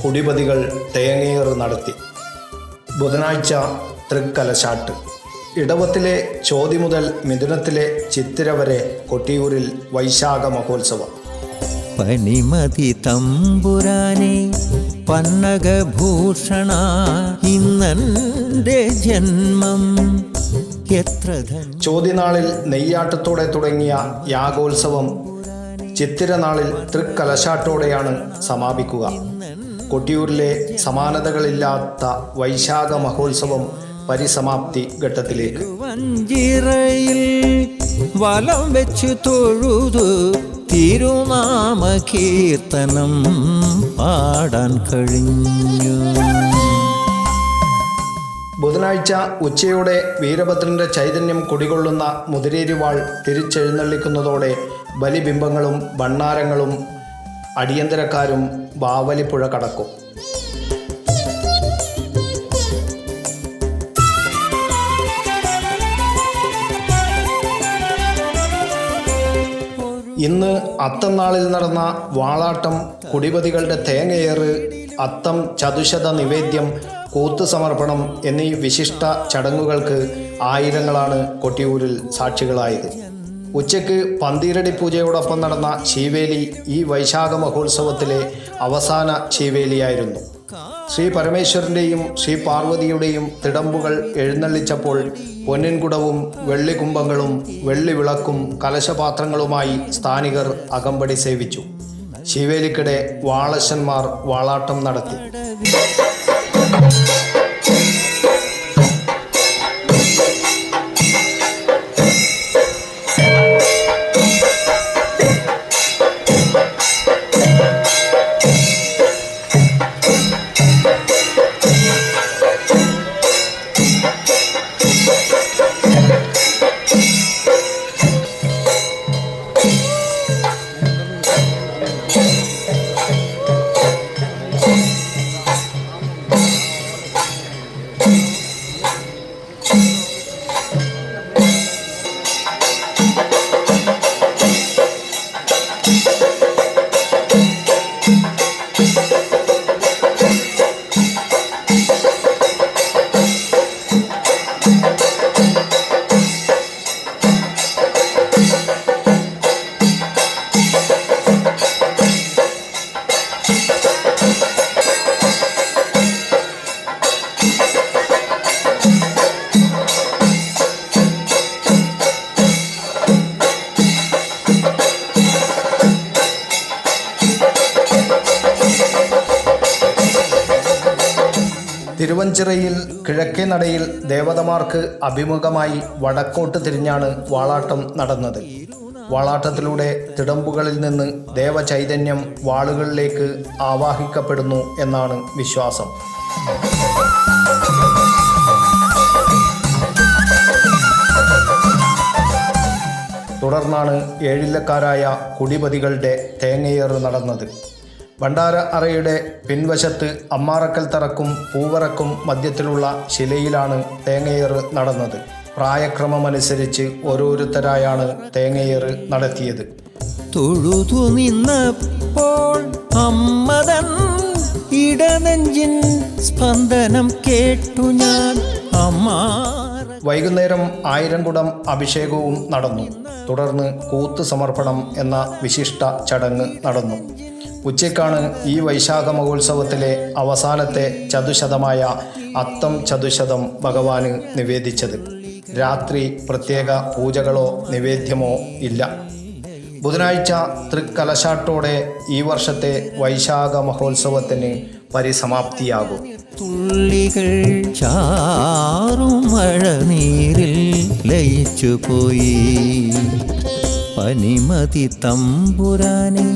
കുടിപതികൾ തേങ്ങയേറ് നടത്തി. ബുധനാഴ്ച തൃക്കലശാട്ട്. ഇടവത്തിലെ ചോതി മുതൽ മിഥുനത്തിലെ ചിത്തിര വരെ കൊട്ടിയൂരിൽ വൈശാഖ മഹോത്സവം. പനിമതി തമ്പുരാനെ പന്നകഭൂഷണ ഇന്നെൻ്റെ ജന്മം എത്ര. ചോതിനാളിൽ നെയ്യാട്ടത്തോടെ തുടങ്ങിയ യാഗോത്സവം ചിത്തിര നാളിൽ തൃക്കലശാട്ടോടെയാണ് സമാപിക്കുക. കൊട്ടിയൂരിലെ സമാനതകളില്ലാത്ത വൈശാഖ മഹോത്സവം പരിസമാപ്തി ഘട്ടത്തിലേക്ക്. വഞ്ചിറയിൽ വലം വെച്ചു തൊഴുതു തിരുനാമ കീർത്തനം പാടാൻ കഴിഞ്ഞു. ബുധനാഴ്ച ഉച്ചയോടെ വീരഭദ്രന്റെ ചൈതന്യം കുടികൊള്ളുന്ന മുതിരേരിവാൾ തിരിച്ചെഴുന്നള്ളിക്കുന്നതോടെ ബലിബിംബങ്ങളും ഭണ്ണാരങ്ങളും അടിയന്തരക്കാരും ബാവലിപ്പുഴ കടക്കും. ഇന്ന് അത്തം നാളിൽ നടന്ന വാളാട്ടം, കുടിപതികളുടെ തേങ്ങയേറ്, അത്തം ചതുശത നിവേദ്യം, കൂത്ത് സമർപ്പണം എന്നീ വിശിഷ്ട ചടങ്ങുകൾക്ക് ആയിരങ്ങളാണ് കൊട്ടിയൂരിൽ സാക്ഷികളായത്. ഉച്ചയ്ക്ക് പന്തീരടി പൂജയോടൊപ്പം നടന്ന ശീവേലി ഈ വൈശാഖ മഹോത്സവത്തിലെ അവസാന ശീവേലിയായിരുന്നു. ശ്രീ പരമേശ്വരൻ്റെയും ശ്രീ പാർവതിയുടെയും തിടമ്പുകൾ എഴുന്നള്ളിച്ചപ്പോൾ പൊന്നിൻകുടവും വെള്ളികുംഭങ്ങളും വെള്ളിവിളക്കും കലശപാത്രങ്ങളുമായി സ്ഥാനികർ അകമ്പടി സേവിച്ചു. ശീവേലിക്കിടെ വാളശന്മാർ വാളാട്ടം നടത്തി. തിരുവഞ്ചിറയിൽ കിഴക്കേ നടയിൽ ദേവതമാർക്ക് അഭിമുഖമായി വടക്കോട്ട് തിരിഞ്ഞാണ് വാളാട്ടം നടന്നത്. വാളാട്ടത്തിലൂടെ തിടമ്പുകളിൽ നിന്ന് ദേവചൈതന്യം വാളുകളിലേക്ക് ആവാഹിക്കപ്പെടുന്നു എന്നാണ് വിശ്വാസം. തുടർന്നാണ് ഏഴില്ലക്കാരായ കുടിപതികളുടെ തേങ്ങയേറ് നടന്നത്. ഭണ്ഡാര അറയുടെ പിൻവശത്ത് അമ്മാറക്കൽ തറക്കും പൂവറക്കും മധ്യത്തിലുള്ള ശിലയിലാണ് തേങ്ങയേറ് നടന്നത്. പ്രായക്രമമനുസരിച്ച് ഓരോരുത്തരായാണ് തേങ്ങയേറ് നടത്തിയത്. തൊഴുതു നിന്നപ്പോൾ അമ്മതൻ ഇടനെഞ്ചിൻ സ്പന്ദനം കേട്ടു ഞാൻ. വൈകുന്നേരം 1000 കുടം അഭിഷേകവും നടന്നു. തുടർന്ന് കൂത്ത് സമർപ്പണം എന്ന വിശിഷ്ട ചടങ്ങ് നടന്നു. ഉച്ചയ്ക്കാണ് ഈ വൈശാഖ മഹോത്സവത്തിലെ അവസാനത്തെ ചതുശതമായ അത്തം ചതുശതം ഭഗവാന് നിവേദിച്ചത്. രാത്രി പ്രത്യേക പൂജകളോ നിവേദ്യമോ ഇല്ല. ബുധനാഴ്ച തൃക്കലശാട്ടോടെ ഈ വർഷത്തെ വൈശാഖ മഹോത്സവത്തിന് പരിസമാപ്തിയാകും. തുള്ളികൾ ചാറും മഴനീരിൽ ലയിച്ചു പോയി. പനിമതി തമ്പുരാനെ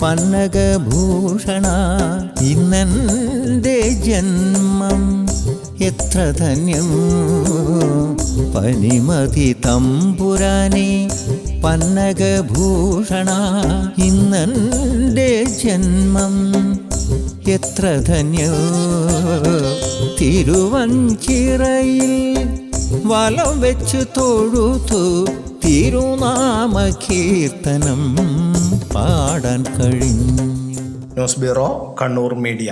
പന്നകഭൂഷണ ഇന്നെൻ്റെ ജന്മം എത്ര ധന്യം. പനിമതി തമ്പുരാനെ പന്നകഭൂഷണ ഇന്നെൻ്റെ ജന്മം എത്ര ധന്യം. തിരുവഞ്ചിറയിൽ വലം വെച്ചു തൊഴുതു തിരുനാമ കീർത്തനം പാടാൻ കഴിഞ്ഞു. News bureau Kannur media.